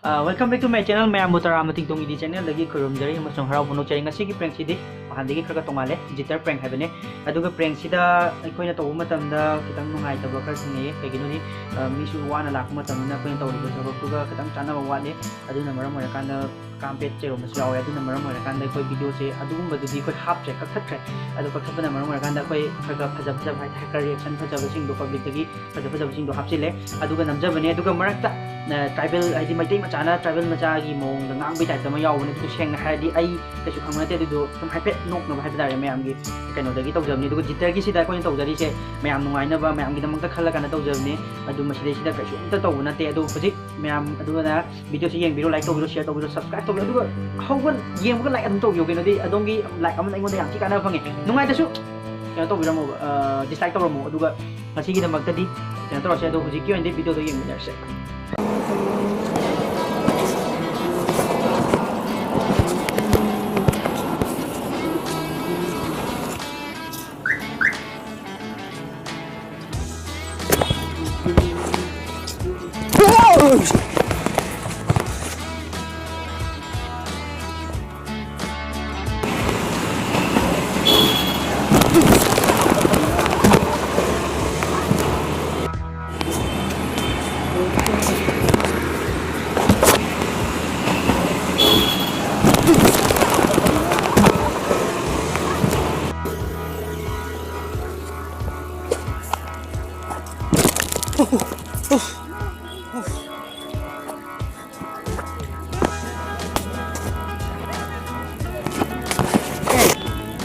Welcome back to my channel. May amutara mating tong idi channel lagi kurumjari amasong harau buno chari ngasi gi prank sidi mahandi khara tongale jitter prank habene aduga prank sida aikoina to matamda kitang nungai taba khar singe kagino ni misu wana lak matamna koina to ri taba tuga kitang chana wale aduna maram mara kanda campaign chero maslaw aduna maram mara kanda koi video se adugum badudi koi hap check khatre adu khapna maram mara kanda koi khaga phaja phaja bhai hacker reaction phaja basing do public tagi phaja phaja basing do hapchile aduga namjabane aduga marakta tribal ID mai machana tribal macha gi mong da ngang bi tai tama yaw ne tu seng ha di ai ka su khang na te du tum hai pet nok no hai da re mayam gi kaino da gi tau jam ni du jitter gi sida ko ni tau jari se mayam nungai na ba mayam gi damang ta khalla kana tau jam ni adu maside sida ka su ta tau na te adu phoji mayam adu na video si yeng video like to video share to video subscribe to adu hawon yeng ko like adu tau yo gi no di adong gi like amon ai ngon da yang ti kana phange nungai ta su kaya to video mo dislike to mo adu ga ngasi gi damang ta di kaya to se adu phoji ki ende video do yeng mi se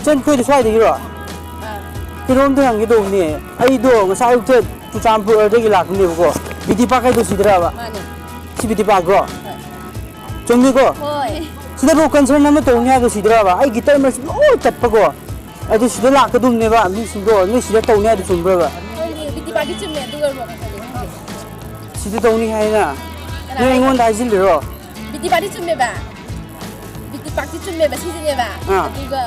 chân khui thì xoay thì rồi cái hôm tôi hàng cái đồ này ai đồ mà sao tôi chăm bữa đây cái lạc này của BT Park cái đồ gì đó vậy si BT Park rồi trông đi cô si đó đồ concern nằm ở chỗ này đồ gì đó vậy ai guitar mà ôi chặt pa cô ai đồ gì đó lạc cái đồ này vậy mình xin đồ mình si đó tàu này đồ chuẩn bị vậy BT Park cái chuyện này tôi rồi si đó tàu này hay nè nên anh muốn đại diện rồi BT Park cái chuyện này bà BT Park cái chuyện này bà xin gì bà tôi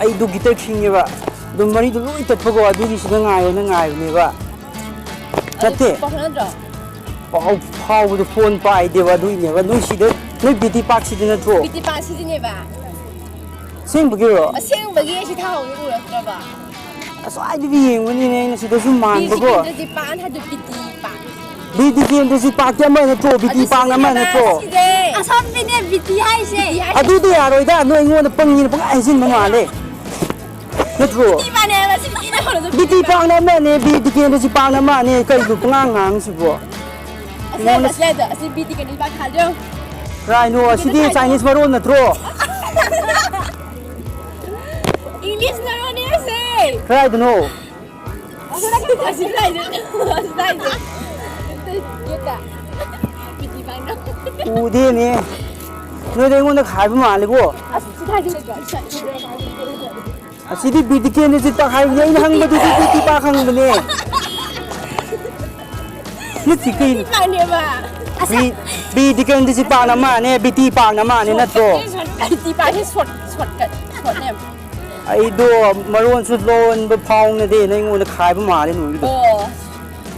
ai do guitar king ba do mari do loi tat pago adu gi sida ngai na ngai ne ba tate pau pau do phone pai de ba du ne ba no sida no BT Park sida na tro BT Park sida ne ba sing bagi ro sing bagi si thao ni ura tra ba aso ai bi yeng wani ne sida su man ba go BT Park ha do BT Park BT Park ya ma na tro BT Park na ma na tro asam bi ne BT hai se adu de ya roi da no ngon da pang ni pang ai sin ma le Netro. BT Park na man ne BT si Park na man ne kai du pangang si bo. Asi BT kan ba khal jo. Right no si di Chinese maron na tro. English na ro ne se. Right no. Asi dai. Kita. BT Park na. U de ne. No de ngon na khai ba ma le go. Asi thai jo. Asidi BT si Park hai ne hang ba du BT Park hang ba ne. Ni si kin. Ba ne ba. BT si Park na ma ne BT Park na ma ne na tro. BT Park ni short ne. Ai do maron su lon ba phang na de nai ngon na khai ba ma le nu do. Oh.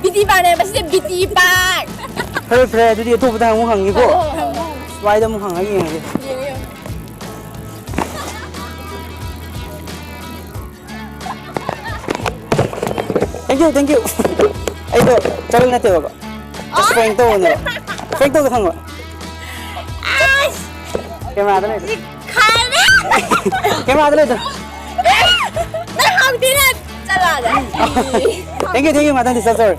BT Park ne ba si BT Park. Phre du di to ba da mo hang ni go. Wai da mo hang ai ye. Thank you. Ay do, travel na tayo ba? Just prank to na. Prank to ka hang ba? Camera na ito. Kare. Camera na ito. Na hang din na. Chala. Thank you, madam. Sorry.